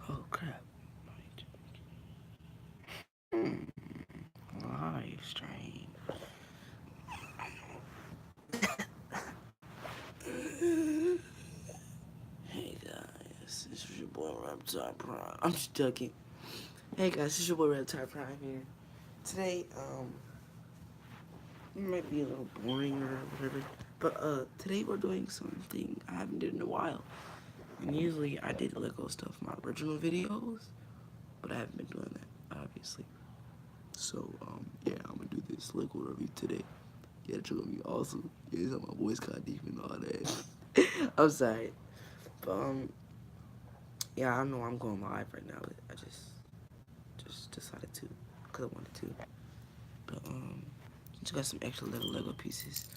Oh crap. Live stream. Hey guys, this is your boy Reptile Prime. I'm just joking. Hey guys, this is your boy Reptile Prime here. Today, it might be a little boring or whatever, but today we're doing something I haven't did in a while. And usually I did Lego stuff in my original videos, but I haven't been doing that, obviously. So, yeah, I'm gonna do this Lego review today. Yeah, it's gonna be awesome. Yeah, it's my voice got deep and all that. I'm sorry. But, yeah, I know I'm going live right now, but I just decided to, cause I wanted to. But, just got some extra little Lego pieces.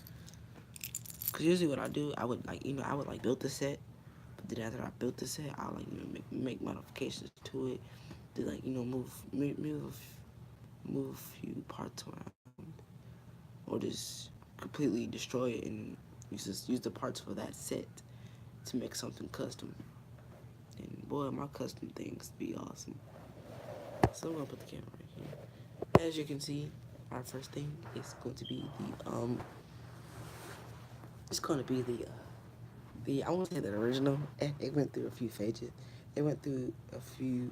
Cause usually what I do, I would like, I would like build the set. But then after I built the set, I like, make modifications to it. To like, move a few parts around. Or just completely destroy it and use the parts for that set to make something custom. And boy, my custom things be awesome. So I'm gonna put the camera right here. As you can see, our first thing is going to be the I won't say the original. It went through a few phases. It went through a few.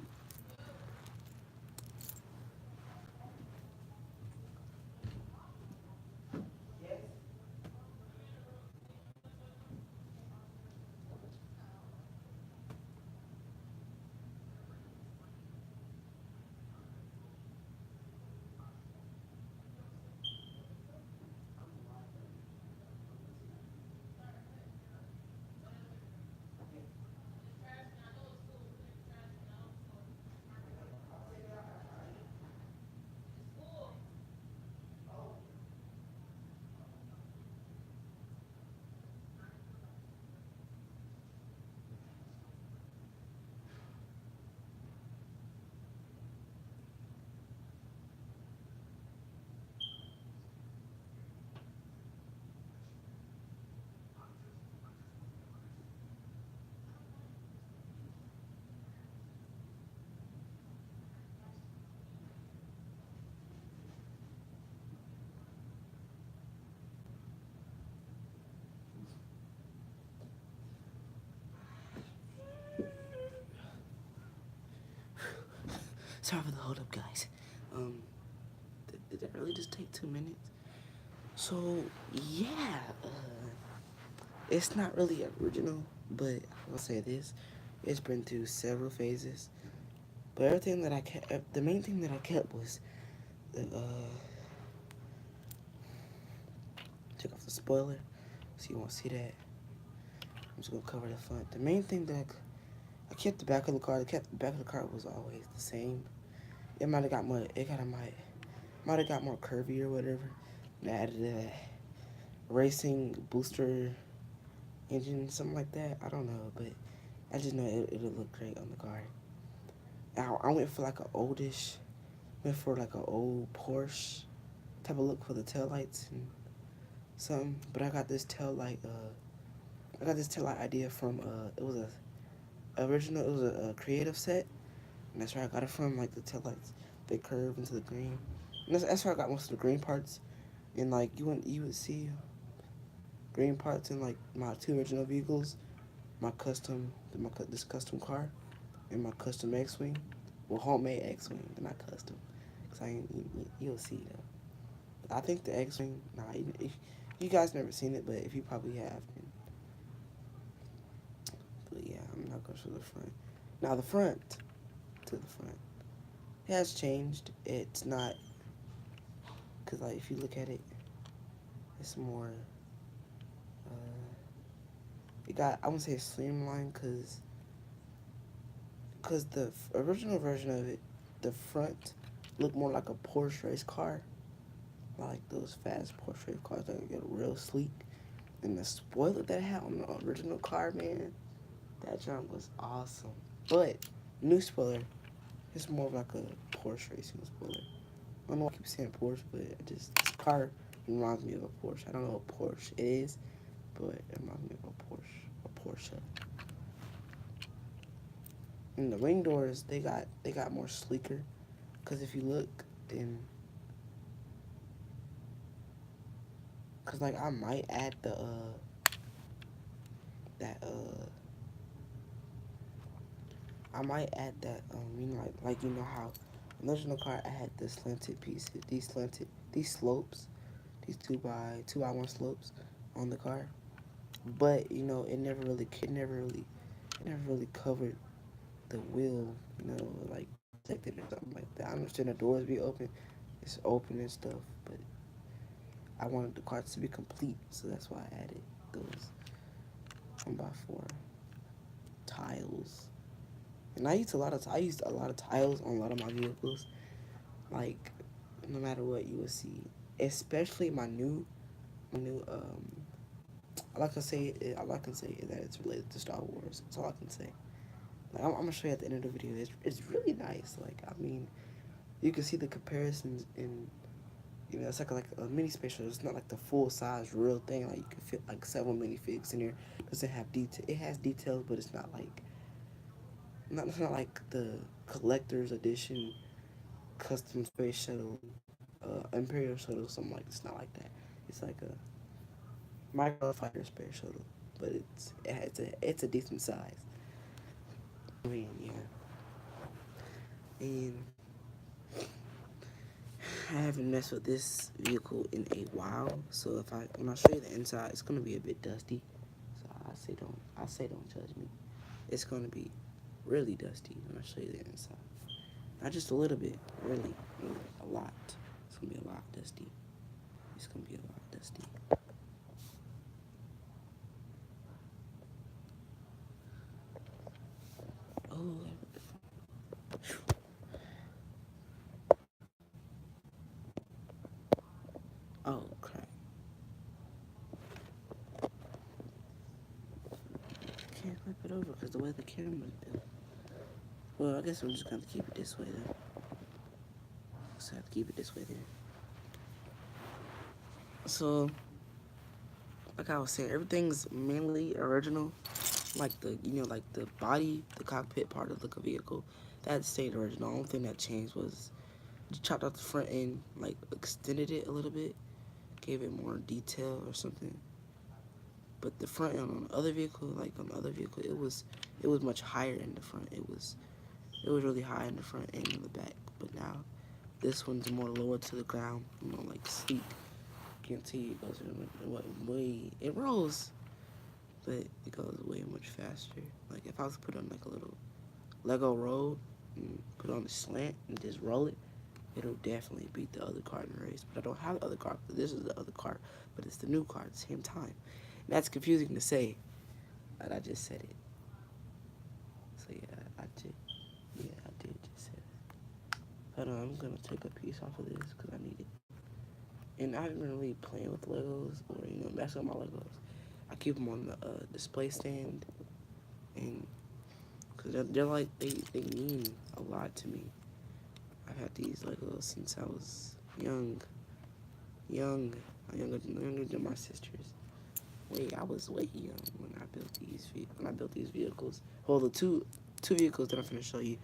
Sorry for the hold up, guys. Um, did that really just take 2 minutes? So yeah, it's not really original, but I'll say this: it's been through several phases. But everything that I kept, the main thing that I kept was the took off the spoiler, so you won't see that. I'm just gonna cover the front. The main thing that I kept the back of the car. The back of the car was always the same. It might have got more. Might have got more curvy or whatever. And I added a racing booster engine, something like that. I don't know, but I just know it'll look great on the car. I went for like went for like an old Porsche type of look for the taillights and something. But I got this tail light idea from it was it was a creative set, and that's where I got it from. Like the tail lights, they curve into the green, and that's where I got most of the green parts. And like you would see green parts in like my two original vehicles, this custom car, and my custom X-wing. Well, homemade X-wing, they're not custom, cause you'll see though. I think the X-wing. Nah, you guys never seen it, but if you probably have. But yeah, I'm not gonna show the front. Now the front to the front. It has changed. It's not, cause like if you look at it, it's more. It got, I wouldn't say streamlined, cause the original version of it, the front looked more like a Porsche race car, like those fast Porsche race cars that get real sleek. And the spoiler that I had on the original car, man, that jump was awesome. But new spoiler, it's more of like a Porsche racing spoiler. I don't know why I keep saying Porsche, but this car reminds me of a Porsche. I don't know what Porsche is, but it reminds me of a Porsche. And the ring doors, they got more sleeker. Cause if you look, then, cause like I might add the that I might add that you know like you know how original car I had the slanted pieces, these slopes, these two by one slopes on the car. But you know it never really covered the wheel, you know, like protected or something like that. I understand the doors be open, it's open and stuff, but I wanted the car to be complete, so that's why I added those 1x4 tiles. And I used a lot of tiles on a lot of my vehicles. Like no matter what you will see, especially my new all I can say is that it's related to Star Wars. That's all I can say. Like I'm gonna show you at the end of the video. It's really nice. Like I mean, you can see the comparisons in, you know, it's like a mini space shuttle. It's not like the full size real thing. Like you can fit like several minifigs in here. It doesn't have detail. It has details, but it's not like it's not like the collector's edition custom space shuttle, Imperial shuttle, something like. It's not like that. It's like a microfighter space shuttle, but it's a decent size. I mean, yeah, and I haven't messed with this vehicle in a while, so when I show you the inside, it's gonna be a bit dusty. So I say don't judge me. It's gonna be really dusty when I show you the inside. Not just a little bit, really, really a lot. It's gonna be a lot dusty. It's gonna be a lot dusty. Oh crap! Can't flip it over because the way the camera's built. Well, I guess I'm just gonna keep it this way then. So I have to keep it this way then. So, like I was saying, everything's mainly original. Like like the body, the cockpit part of the vehicle, that stayed original. The only thing that changed was chopped out the front end, like extended it a little bit, gave it more detail or something. But the front end on the other vehicle, it was much higher in the front. It was really high in the front and in the back. But now this one's more lower to the ground, you know, like sleek. You can see it goes way, it rolls, but it goes way much faster. Like if I was to put on like a little Lego road and put on the slant and just roll it, it'll definitely beat the other car in the race. But I don't have the other car. This is the other car, but it's the new car at the same time. And that's confusing to say, but I just said it. So I did just say that. But I'm gonna take a piece off of this because I need it. And I haven't been really playing with Legos or messing with my Legos. I keep them on the display stand, and because they're like they mean a lot to me. I've had these Legos since I was young, younger than my sisters. Wait, I was way young when I built these vehicles. Well, the two vehicles that I'm gonna show you.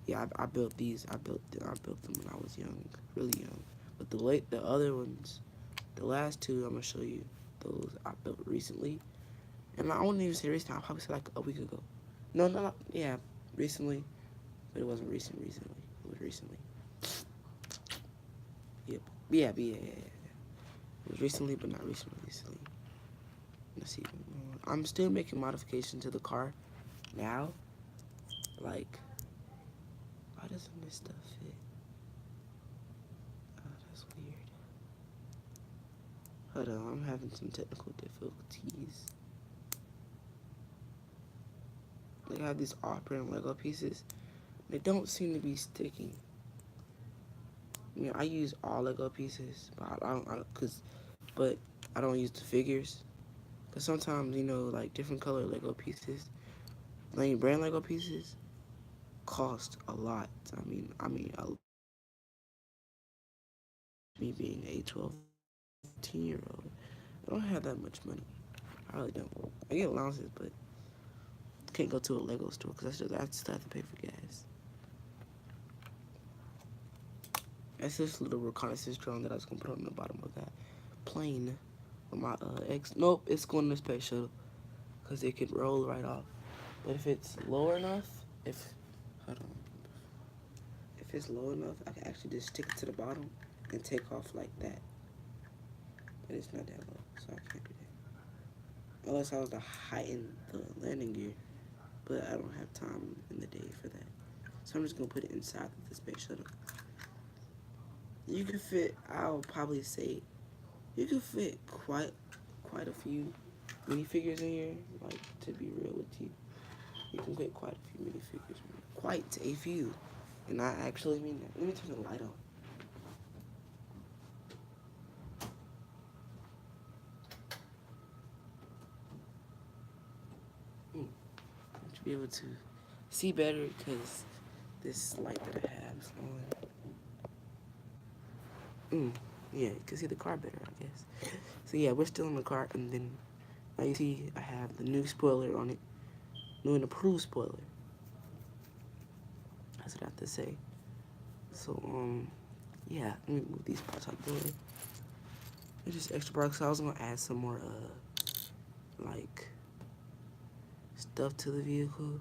Yeah, I built these. I built them when I was young, really young. But the other ones, the last two I'm gonna show you, those I built recently. And I wouldn't even say recently. I probably said like a week ago. No, yeah, recently, but it wasn't recently. It was recently. Yep. Yeah. It was recently, but not recently. Let's see. I'm still making modifications to the car now. Like, why doesn't this stuff fit? Oh, that's weird. Hold on, I'm having some technical difficulties. Like, I have these off-brand Lego pieces. They don't seem to be sticking. I use all Lego pieces, but but I don't use the figures. Cause sometimes, like different color Lego pieces, like brand Lego pieces, cost a lot. Me being a 12, 15-year-old, I don't have that much money. I really don't. I get allowances, but Can't go to a Lego store because I still have to pay for gas. That's this little reconnaissance drone that I was gonna put on the bottom of that plane with my ex. Nope, it's going in the space shuttle because it could roll right off. But if it's low enough, hold on, if it's low enough, I can actually just stick it to the bottom and take off like that. But it's not that low, so I can't do that. Unless I was to heighten the landing gear, but I don't have time in the day for that. So I'm just gonna put it inside of the space shuttle. You can fit, I'll probably say, you can fit quite a few minifigures in here. Like, to be real with you, you can fit quite a few minifigures. Quite a few, and I actually mean that. Let me turn the light on. I should be able to see better because this light that I have is on. Yeah, you can see the car better, I guess. So yeah, we're still in the car, and then now you see I have the new spoiler on it. New and approved spoiler. That's what I have to say. So, yeah, let me move these parts out the way. It's just extra parts, so I was gonna add some more, like, stuff to the vehicle.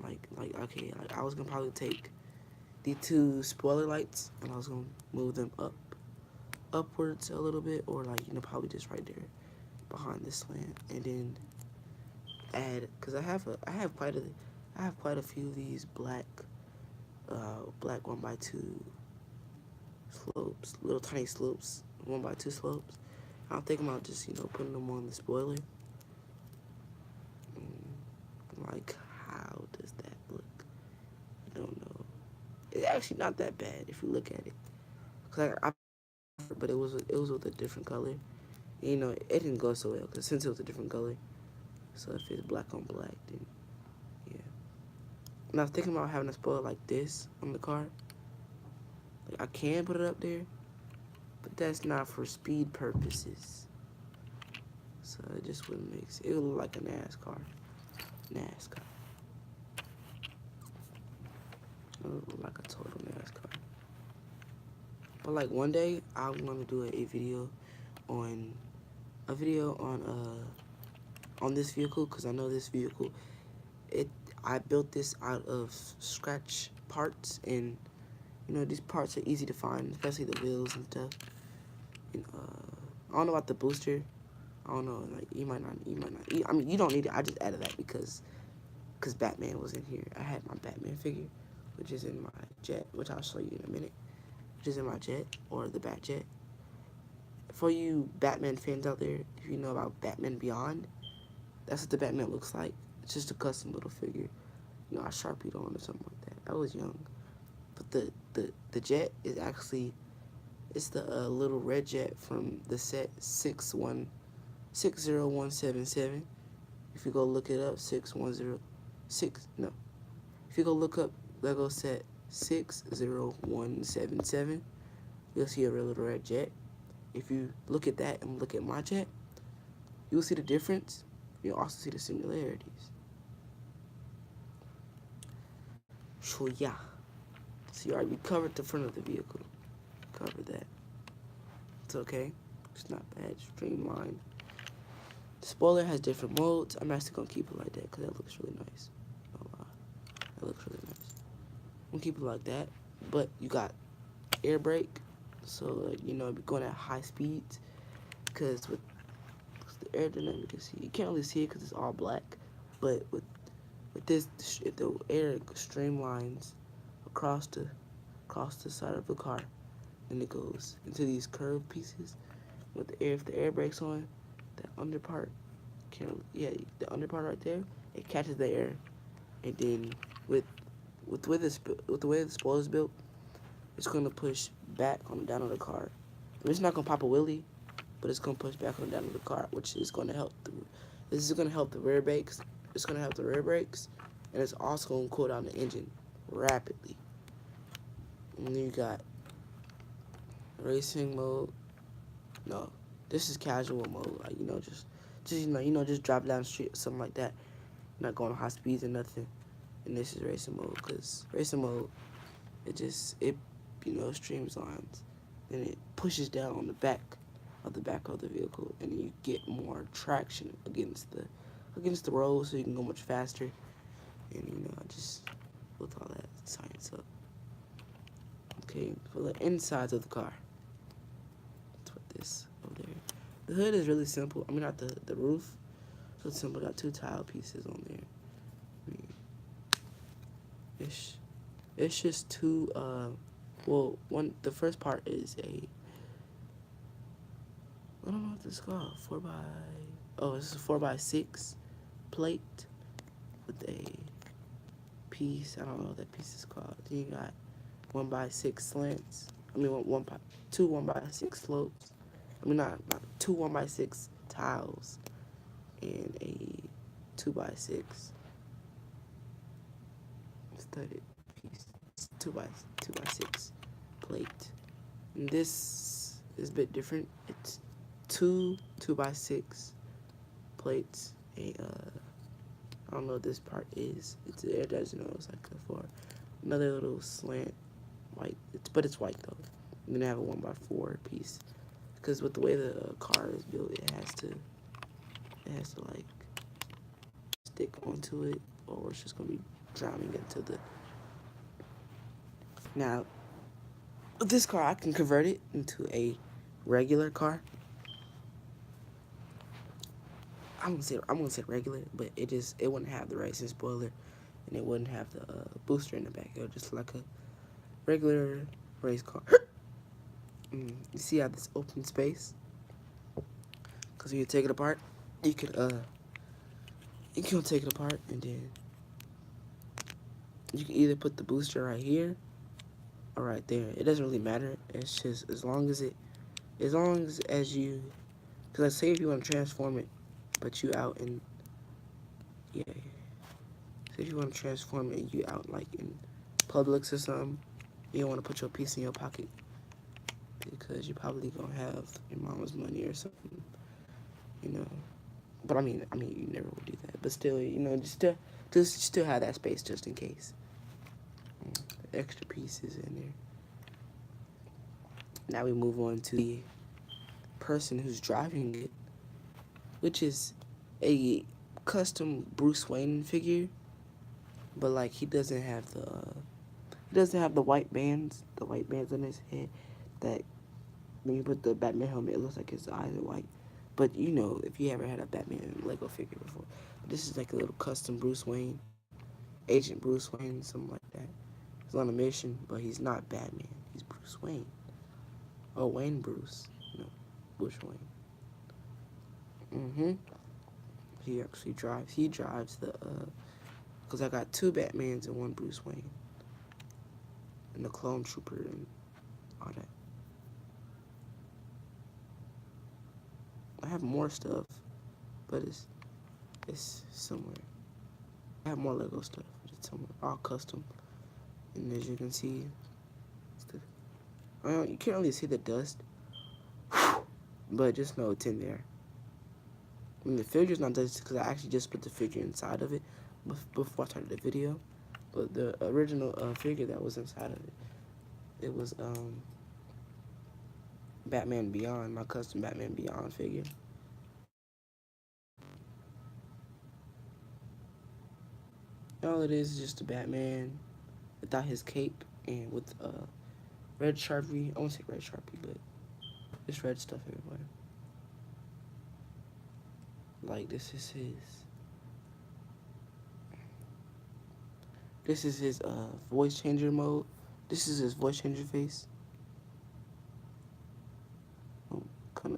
Okay, I was gonna probably take the two spoiler lights, and I was gonna move them upwards a little bit, or like, probably just right there behind this slant, and then add, cause I have quite a few of these black 1x2 slopes, little tiny slopes, 1x2 slopes. I'm thinking about just putting them on the spoiler. Like, how does that look? I don't know. It's actually not that bad if you look at it. Cause but it was with a different color. It didn't go so well, cause since it was a different color. So if it's black on black, then yeah. And I was thinking about having a spoiler like this on the car. Like, I can put it up there, but that's not for speed purposes. So it just wouldn't make sense. It would look like a NASCAR. It would look like a total NASCAR. But like one day, I want to do a video on this vehicle, because I know this vehicle, I built this out of scratch parts, and these parts are easy to find, especially the wheels and stuff. And I don't know about the booster. I don't know, like, you might not. I mean, you don't need it. I just added that because Batman was in here. I had my Batman figure, which is in my jet, which I'll show you in a minute, which is in my jet, or the Batjet. For you Batman fans out there, if you know about Batman Beyond, that's what the Batman looks like. It's just a custom little figure. I Sharpied on or something like that. I was young. But the jet is actually, it's the little red jet from the set 60177. If you go look it up, 6106, no. If you go look up Lego set 60177, you'll see a real little red jet. If you look at that and look at my jet, you'll see the difference. You'll also see the similarities. So yeah. See, alright, we covered the front of the vehicle. Covered that. It's okay. It's not bad. Streamlined. The spoiler has different modes. I'm actually gonna keep it like that because that looks really nice. No lie. That looks really nice. I'm gonna keep it like that. But you got air brake. So, be going at high speeds. Because with the aerodynamic, you can't really see it because it's all black. But with this, the air streamlines across the side of the car, and it goes into these curved pieces. With the air, if the air brakes on, that under part the under part right there, it catches the air, and then with the way the spoiler is built, it's gonna push back down on the car. It's not gonna pop a wheelie, but it's gonna push back down on the car, which is gonna help this is gonna help the rear brakes. It's gonna help the rear brakes, and it's also gonna cool down the engine rapidly. And then you got racing mode. No, this is casual mode. Like, just drop down the street or something like that. not going high speeds or nothing. And this is racing mode, because racing mode, it streamlines, then it pushes down on the back of the vehicle, and you get more traction against the road, so you can go much faster. And I just looked all that science up. Okay, for the insides of the car, that's what this over there. The hood is really simple. I mean, not the roof. So it's simple. Got 2 tile pieces on there. I mean, it's just 2. Well, the first part is I don't know what this is called. This is a 4x6 plate with a piece. I don't know what that piece is called. Then you got 1x6 slants. I mean, 2 1x6 slopes. I mean, not 2 1x6 tiles and a 2x6 studded piece. 2x6 plate. And this is a bit different. It's 2 2x6 plates. I don't know what this part is. It doesn't know. It's like for another little slant white. It's white though. I'm gonna have a 1x4 piece, because with the way the car is built, it has to like stick onto it, or it's just gonna be drowning into the. Now, with this car, I can convert it into a regular car. I'm gonna say regular, but it wouldn't have the racing spoiler, and it wouldn't have the booster in the back. It would just like a regular race car. You see how this open space? Because when you take it apart, you can take it apart, and then you can either put the booster right here or right there. It doesn't really matter. It's just as long as you, because let's say if you want to transform it, but you out in, so if you want to transform it and you out like in Publix or something, you don't want to put your piece in your pocket, because you're probably gonna have your mama's money or something, But I mean, you never would do that. But still, just still have that space just in case. The extra pieces in there. Now we move on to the person who's driving it, which is a custom Bruce Wayne figure, but like he doesn't have the white bands on his head that when you put the Batman helmet, it looks like his eyes are white. But if you ever had a Batman Lego figure before, this is like a little custom Bruce Wayne, Agent Bruce Wayne, something like that. He's on a mission, but he's not Batman. He's Bruce Wayne. Oh, Wayne Bruce. Bush Wayne. He actually drives. He drives the, because I got 2 Batmans and 1 Bruce Wayne. And the Clone Trooper and all that. I have more stuff, but it's somewhere. I have more Lego stuff, but it's somewhere, all custom. And as you can see, you can't really see the dust, but just know it's in there. I mean, the figure's not dusty because I actually just put the figure inside of it before I started the video. But the original figure that was inside of it was Batman Beyond, my custom Batman Beyond figure. All it is just a Batman without his cape and with red Sharpie. I won't say red Sharpie, but just red stuff everywhere. Like this is his voice changer mode. This is his voice changer face.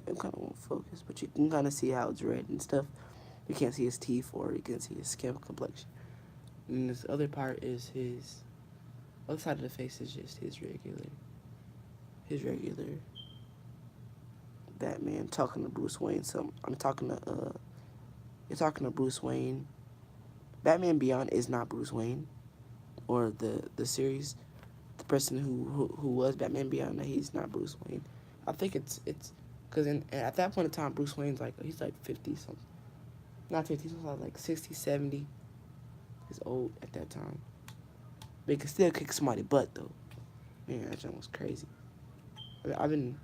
It kind of won't focus, but you can kind of see how it's red and stuff. You can't see his teeth, or you can see his skin complexion. And this other part is his other side of the face is just his regular Batman talking to Bruce Wayne. You're talking to Bruce Wayne. Batman Beyond is not Bruce Wayne, or the series. The person who was Batman Beyond, he's not Bruce Wayne. I think it's because at that point in time, Bruce Wayne's he's like 50 something. Not 50, he's like 60, 70. is old at that time. They could still kick somebody's butt though. Man, that joint was crazy. I've been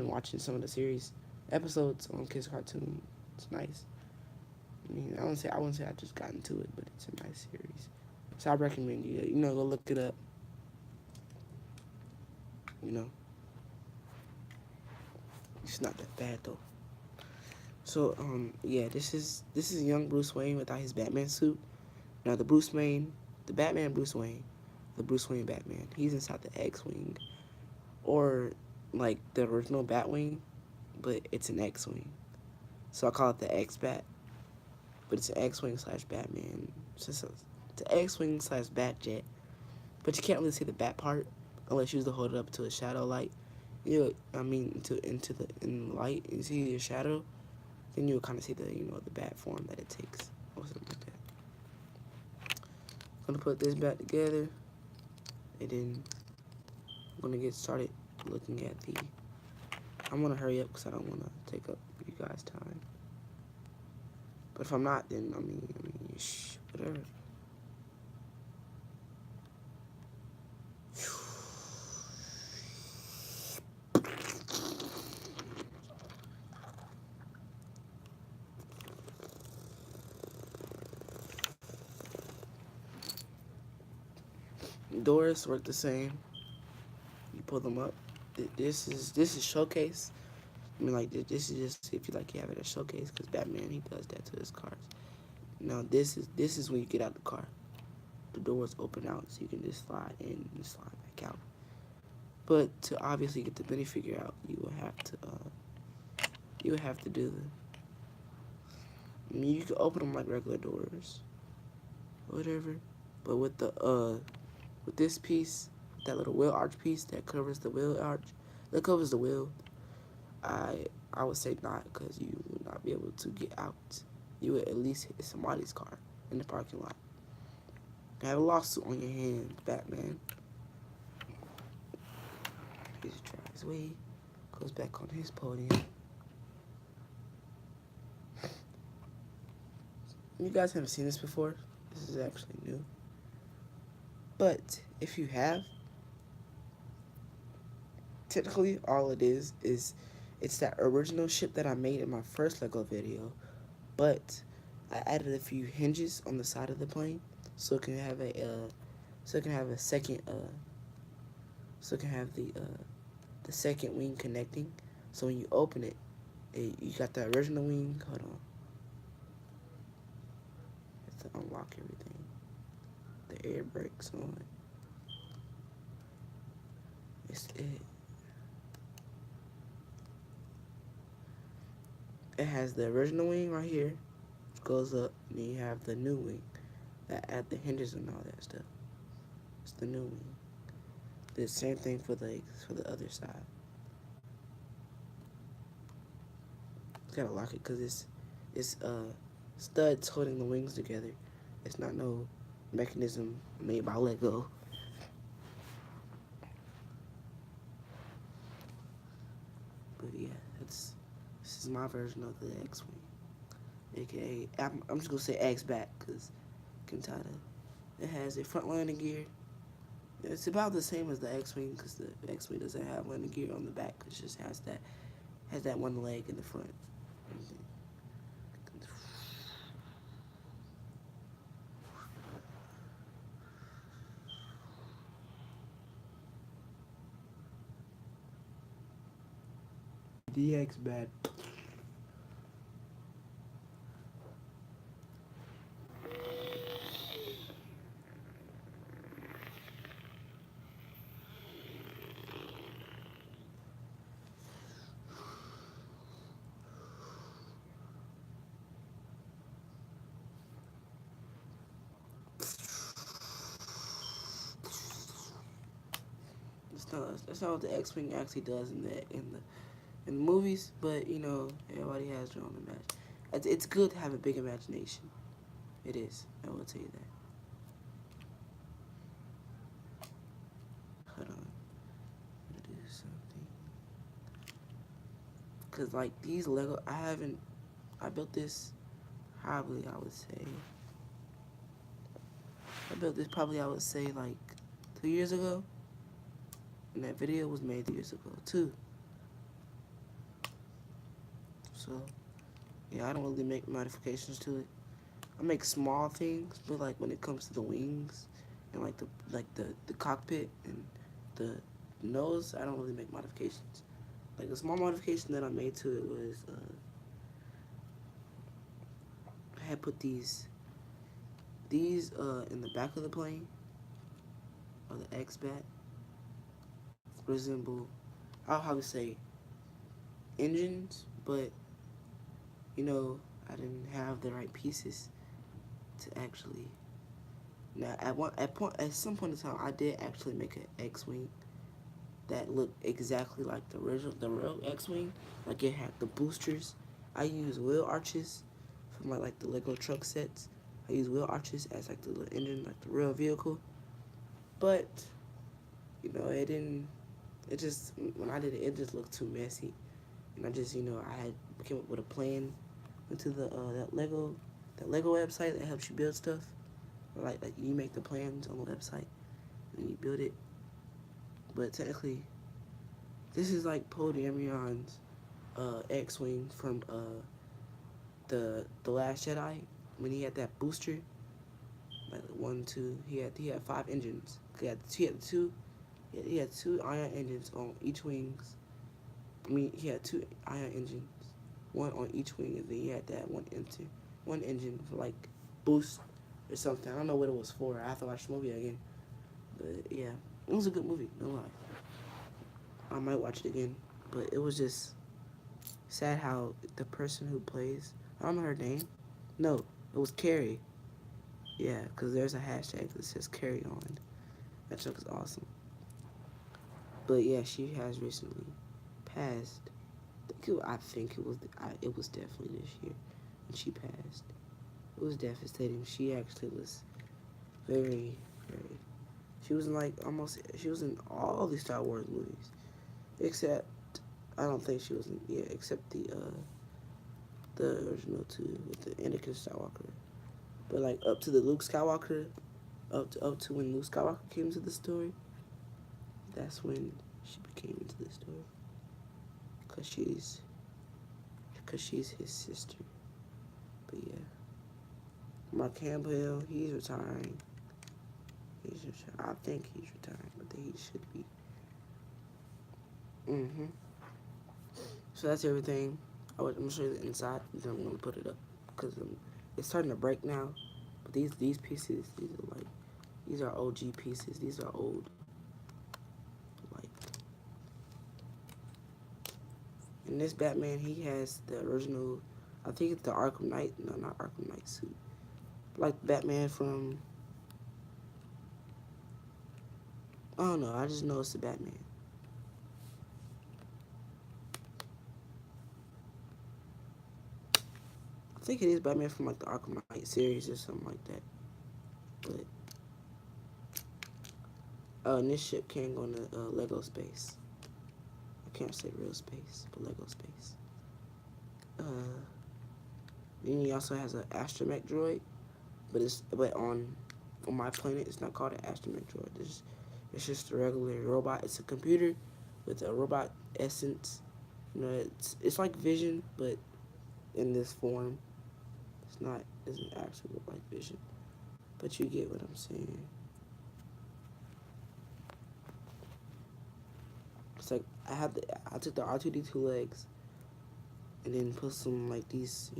watching some of the series episodes on Kids Cartoon. It's nice. I mean, I wouldn't say I just got into it, but it's a nice series. So I recommend you, go look it up. It's not that bad though. So yeah, this is young Bruce Wayne without his Batman suit. Now the Batman Bruce Wayne, the Bruce Wayne Batman, he's inside the X-Wing, or like the original Batwing, but it's an X-Wing. So I call it the X-Bat, but it's an X-Wing / Batman. It's an X-Wing / Batjet, but you can't really see the Bat part unless you hold it up to a shadow light. In the light, you see your shadow, then you'll kind of see the the bat form that it takes, or something like that. I'm gonna put this back together, and then I'm gonna get started looking at the. I'm gonna hurry up because I don't want to take up you guys' time. But if I'm not, then whatever. Doors work the same. You pull them up. This is showcase. This is just if you have it as showcase, because Batman, he does that to his cars. Now this is when you get out the car. The doors open out, so you can just slide in and slide back out. But to obviously get the minifigure out, you will have to do you can open them like regular doors, whatever. But with this piece, that little wheel arch piece that covers the wheel arch, that covers the wheel, I would say not, because you would not be able to get out. You would at least hit somebody's car in the parking lot. You have a lawsuit on your hands, Batman. He's trying his way, goes back on his podium. You guys haven't seen this before. This is actually new. But if you have, technically all it is it's that original ship that I made in my first Lego video, but I added a few hinges on the side of the plane so it can have a second the second wing connecting. So when you open it, you got the original wing. Hold on. You have to unlock everything. The air brakes on. It has the original wing right here, which goes up, and then you have the new wing that add the hinges and all that stuff. It's the new wing. The same thing for the other side. You gotta lock it because it's studs holding the wings together. It's not no mechanism made by Lego. But yeah, this is my version of the X-Wing, aka I'm just gonna say X-Bat because it has a front landing gear. It's about the same as the X-Wing because the X-Wing doesn't have landing gear on the back. It just has that one leg in the front. DX Bat. That's not what the X-Wing actually does in the movies, but everybody has their own imagination. It's good to have a big imagination. It is. I will tell you that. Hold on. I'm gonna do something. Cause like these Lego, I built this probably, I would say, I built this probably, I would say, like 2 years ago. And that video was made 2 years ago, too. So, yeah, I don't really make modifications to it. I make small things, but like when it comes to the wings and like the cockpit and the nose, I don't really make modifications. Like a small modification that I made to it was I had put these in the back of the plane, or the X-Bat, resemble, I'll how to say, engines, but you know I didn't have the right pieces to actually. Now at some point in time I did actually make an X-wing that looked exactly like the real X-wing. Like it had the boosters. I used wheel arches from like the Lego truck sets. I used wheel arches as like the little engine, like the real vehicle. But you know, it didn't. It just when I did it, it just looked too messy. And I just I had came up with a plan. Went to the that Lego website that helps you build stuff. Like you make the plans on the website and you build it. But technically, this is like Poe Dameron's X-wing from the Last Jedi when he had that booster. Like one, two, he had 5 engines. He had two ion engines on each wings. I mean, he had 2 ion engines, one on each wing, and then he had that one engine for like boost or something. I don't know what it was for. I have to watch the movie again. But yeah, it was a good movie. No lie. I might watch it again. But it was just sad how the person who plays, I don't know her name. No, it was Carrie. Yeah, because there's a hashtag that says carry on. That joke is awesome. But yeah, she has recently passed. I think it was definitely this year when she passed. It was devastating. She actually was very, very. She was in like almost. She was in all the Star Wars movies, except I don't think she was in. Yeah, except the original two with the Anakin Skywalker. But like up to the Luke Skywalker, up to when Luke Skywalker came into the story, that's when she became into the story. Cause she's his sister. But yeah, Mark Hamill, he's retiring. I think he's retiring, but he should be. So that's everything. I'm gonna show you the inside, and then I'm gonna put it up because it's starting to break now. But these pieces, these are OG pieces. These are old. Like, and this Batman, he has the original. I think it's the Arkham Knight. No, not Arkham Knight suit. Like Batman from. I don't know. I just know it's the Batman. I think it is Batman from like the Arkham Knight series or something like that. But and this ship can go into Lego space. I can't say real space, but Lego space. Then he also has an astromech droid, but on my planet it's not called an astromech droid. It's just a regular robot. It's a computer with a robot essence. You know, it's like Vision, but in this form. It's not isn't actually like Vision, but you get what I'm saying. It's like I took the R2D2 legs and then put some like these,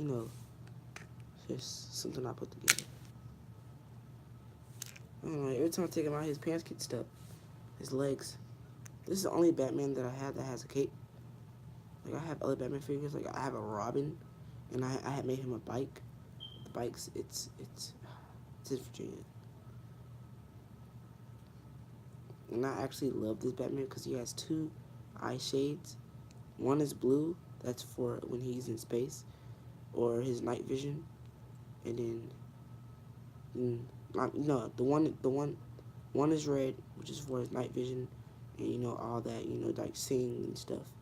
just something I put together. I don't know, every time I take him out, his pants get stuck. His legs. This is the only Batman that I have that has a cape. Like, I have other Batman figures. Like, I have a Robin, and I had made him a bike. The bike's, it's in Virginia. And I actually love this Batman because he has 2 eye shades. One is blue, that's for when he's in space, or his night vision. And then, no, one is red, which is for his night vision, and all that, like seeing and stuff.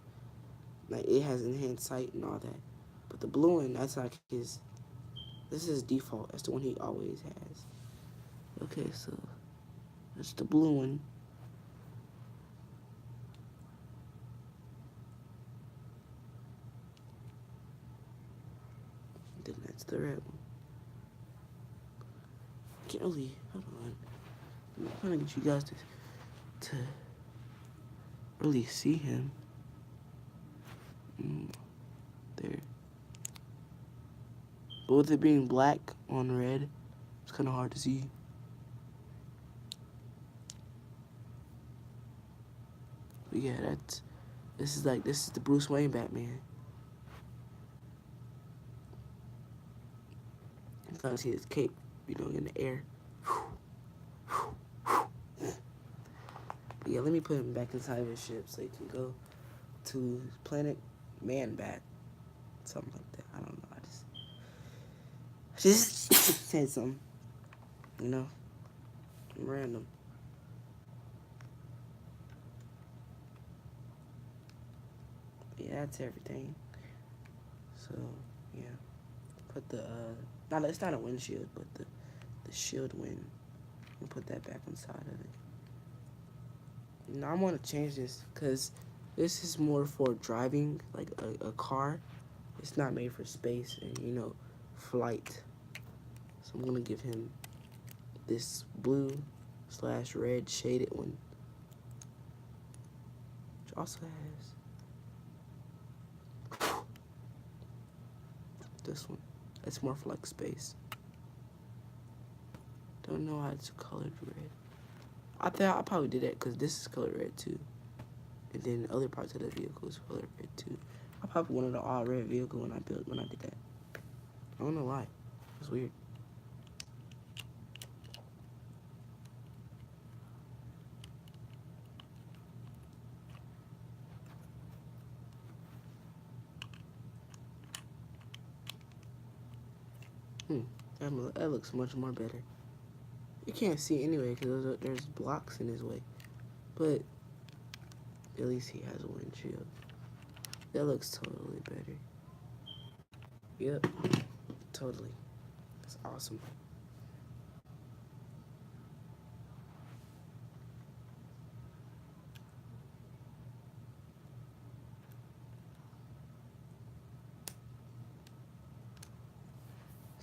Like it has enhanced sight and all that. But the blue one, that's like this is his default. That's the one he always has. Okay, so that's the blue one. Then that's the red one. Can't really, hold on. I'm trying to get you guys to really see him. There. But with it being black on red, it's kind of hard to see. But yeah, this is the Bruce Wayne Batman. You kind of see his cape, in the air. But yeah, let me put him back inside of his ship so he can go to planet Man Bat. Something like that. I don't know. I just said something. Random. Yeah, that's everything. So, yeah. Put the, no, it's not a windshield, but the shield wind. And put that back inside of it. Now I want to change this because this is more for driving, like a car. It's not made for space and, flight. So I'm going to give him this blue/red shaded one. Which also has this one. It's more for like space. Don't know how it's colored red. I think I probably did that because this is colored red too. And then other parts of the vehicle is colored red too. I probably wanted an all red vehicle when I did that. I don't know why. It's weird. That looks much more better. You can't see anyway because there's blocks in his way. But at least he has a windshield. That looks totally better. Yep, totally. That's awesome.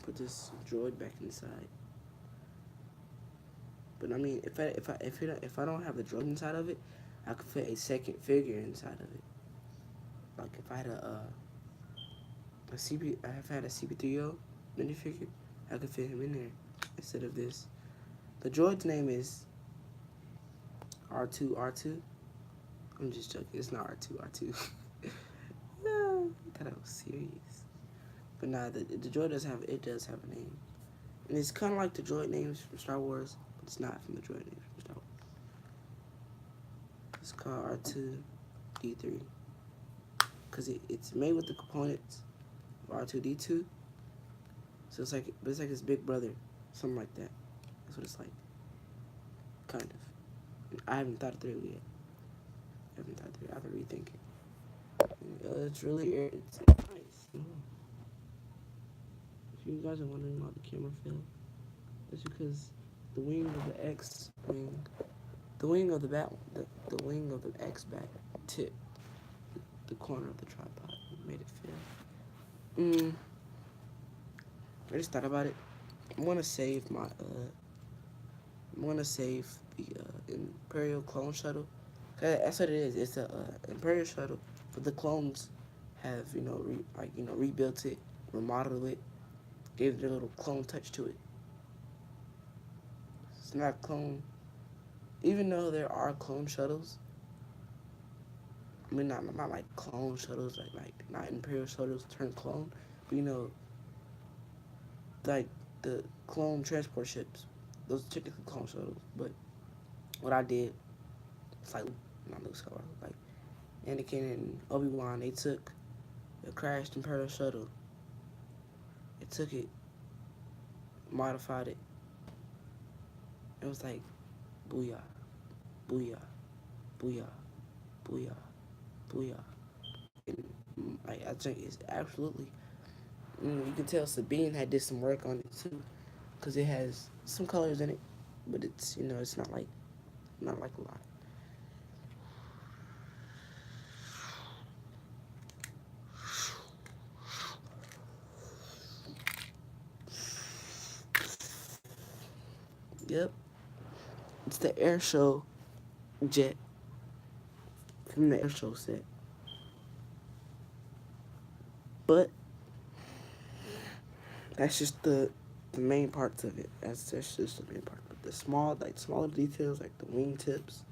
Put this droid back inside. But I mean, if I don't have the droid inside of it, I could fit a second figure inside of it. Like if I had if I had a CP3O minifigure, I could fit him in there instead of this. The droid's name is R2R2. I'm just joking. It's not R2R2. Yeah, I thought I was serious. But nah, the droid does have a name. And it's kind of like the droid names from Star Wars, but it's not from the droid names from Star Wars. It's called R2D3. Because it's made with the components of R2D2. So it's like his big brother. Something like that. That's what it's like. Kind of. I haven't thought it through yet. I have to rethink it. It's really it's nice. If you guys are wondering why the camera fell, it's because the wing of the X wing, the wing of the wing of the X bat tipped the corner of the tripod and made it fail. I just thought about it. I want to save the Imperial clone shuttle. That's what it is. It's a Imperial shuttle, but the clones have rebuilt it, remodeled it, gave their little clone touch to it. It's not clone, even though there are clone shuttles. I mean, not like clone shuttles, like not Imperial shuttles turned clone, but like the clone transport ships. Those are technically clone shuttles, but what I did, it's like not Luke Skywalker, like Anakin and Obi-Wan, they took a crashed Imperial shuttle. They took it, modified it. It was like, booyah, booyah, booyah, booyah, booyah. And I think it's absolutely, you can tell Sabine had did some work on it too, because it has some colors in it. but it's, you know, it's not like a lot. Yep, it's the air show jet from the air show set. But that's just the main parts of it. That's just the main part. But the smaller details like the wing tips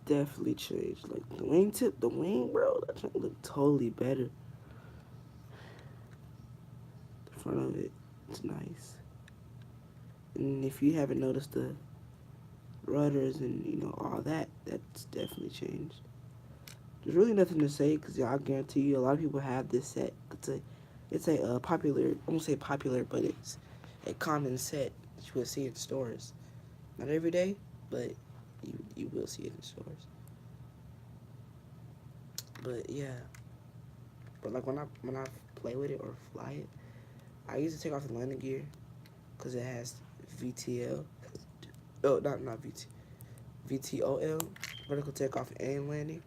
definitely changed. Like the wing tip, the wing, bro, that thing look totally better. The front of it, it's nice. And if you haven't noticed the rudders and, you know, all that, that's definitely changed. There's really nothing to say because I guarantee you a lot of people have this set. It's a popular, I won't say popular, but it's a common set that you will see in stores. Not every day, but you will see it in stores. But yeah, but like when I play with it or fly it, I usually take off the landing gear because it has VTL. Oh, not VT, VTOL, vertical takeoff and landing.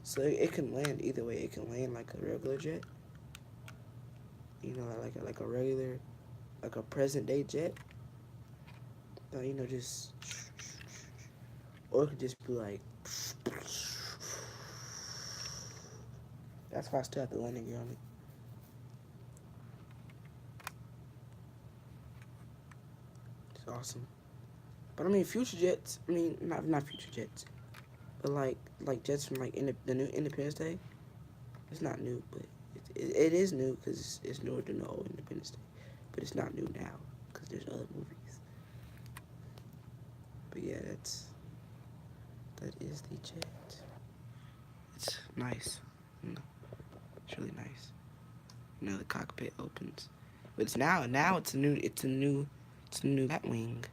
So it can land either way. It can land like a regular jet, you know, like a regular, like a present day jet. You know, just, or it could just be like. That's why I still have the landing gear on it. It's awesome. But I mean, future jets. I mean, not future jets, but like jets from like the new Independence Day. It's not new, but it is new because it's newer than the old Independence Day. But it's not new now because there's other movies. But yeah, that is the jet. It's nice. You know, it's really nice. You know, the cockpit opens, but it's now it's a new Batwing.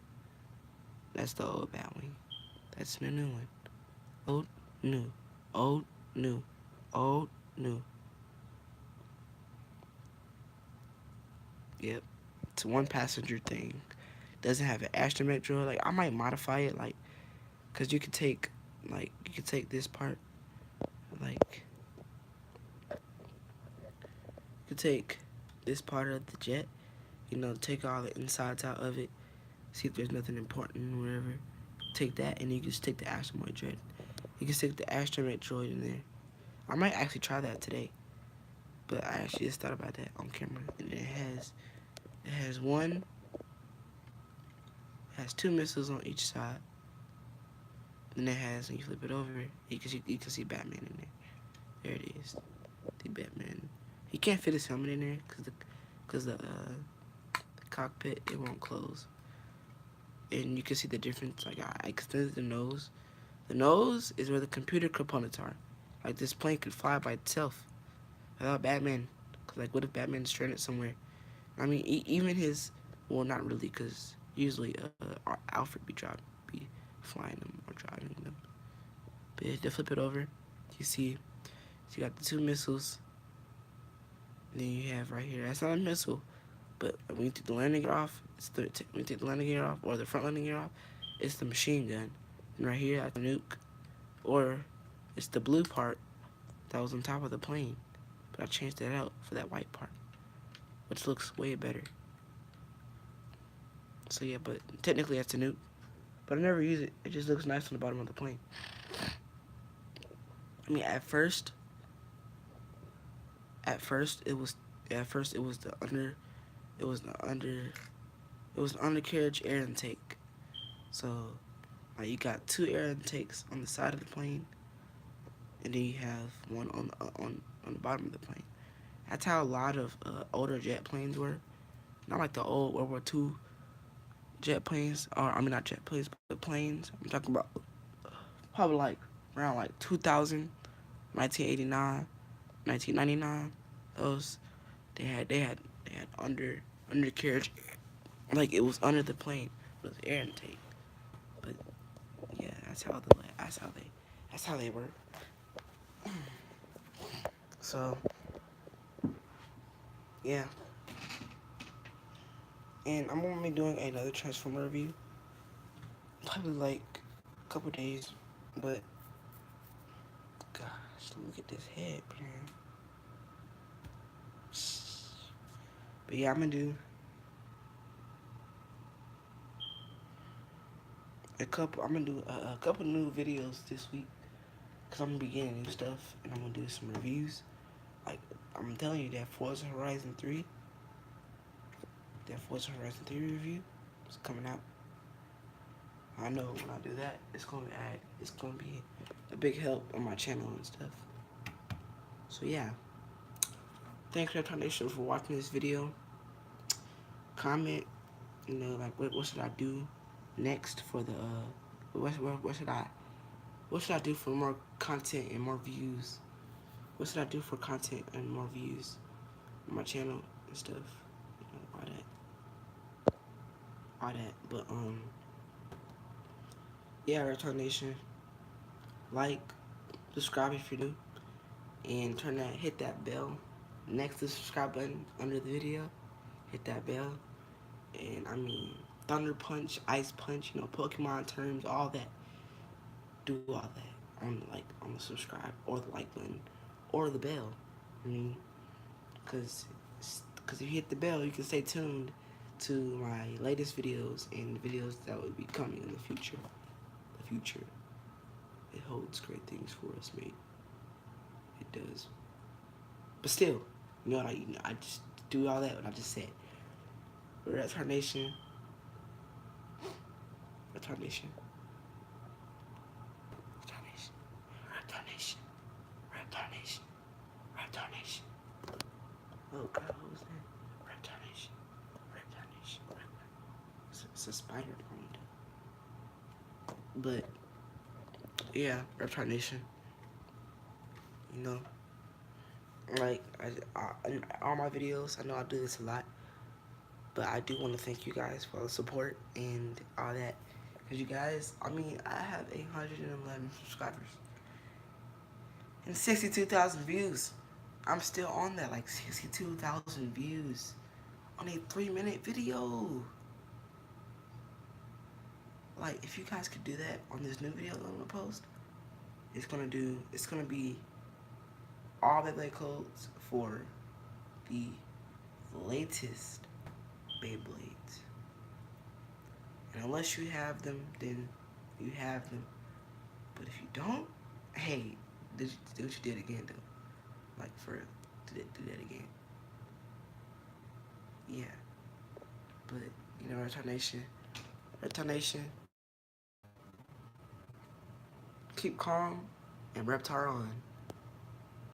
That's the old Batwing. That's the new one. Old, new, old, new, old, new. Yep, it's a one passenger thing. Doesn't have an astromech drill. Like I might modify it, like, cause you could take this part, like, you could take this part of the jet, you know, take all the insides out of it, see if there's nothing important or whatever. Take that, and you can stick the astromech droid. You can stick the astromech droid in there. I might actually try that today, but I actually just thought about that on camera, and it has one, it has two missiles on each side. Then it has, when you flip it over, you can see Batman in there. There it is, the Batman. He can't fit his helmet in there because the cockpit, it won't close. And you can see the difference. Like I extended the nose. The nose is where the computer components are. Like this plane could fly by itself without Batman. Cause like what if Batman's stranded somewhere? I mean, even his, well, not really, cause usually Alfred be flying them or driving them. But yeah, to flip it over, you see, so you got the two missiles. And then you have right here. That's not a missile, but when you take the landing gear off, when you take the landing gear off or the front landing gear off, it's the machine gun. And right here, that's the nuke, or it's the blue part that was on top of the plane. But I changed that out for that white part, which looks way better. So yeah, but technically that's a nuke. But I never use it. It just looks nice on the bottom of the plane. I mean, at first it was the it was the undercarriage air intake. So you got two air intakes on the side of the plane, and then you have one on the bottom of the plane. That's how a lot of older jet planes were. Not like the old World War II jet planes, or I mean not jet planes, but planes. I'm talking about probably like around like 2000, 1989, 1999. Those they had undercarriage, like it was under the plane with air intake. But yeah, that's how they work. So yeah, And I'm gonna be doing another Transformer review, probably like a couple days. But gosh, look at this head, man. But yeah, I'm gonna do I'm gonna do a couple new videos this week, cause I'm gonna be getting new stuff, and I'm gonna do some reviews. Like I'm telling you, that Forza Horizon 3 review is coming out. I know when I do that, it's gonna be a big help on my channel and stuff. So yeah, thanks Reptile Nation for watching this video. Comment, like what should I do next for the what should I do for more content and more views? What should I do for content and more views on my channel and stuff? All that. But yeah, Reptile Nation, like, subscribe if you're new, and hit that bell next to the subscribe button under the video. Hit that bell, and I mean Thunder Punch, Ice Punch, Pokemon terms, all that. Do all that on the subscribe or the like button or the bell. I mean, cause if you hit the bell, you can stay tuned to my latest videos and videos that will be coming in the future. The future, it holds great things for us, mate. It does. But still, I just do all that what I just said. Reptile Nation. Reptile Nation. Reptile Nation. Reptile Nation. Reptile Nation. Reptile Nation. Oh God, what was that? Reptile Nation. Reptile Nation. It's a spider crawling. But yeah, Reptile Nation. Like all my videos, I know I do this a lot, but I do want to thank you guys for all the support and all that. Cause you guys, I have 811 subscribers and 62,000 views. I'm still on that, like 62,000 views on a 3-minute video. Like, if you guys could do that on this new video that I'm gonna post, it's gonna be all the Beyblade codes for the latest Beyblades. And unless you have them, then you have them. But if you don't, hey, do what you did again, though. Like, for real, do that again. Yeah. But, Reptile Nation, keep calm and Reptile on.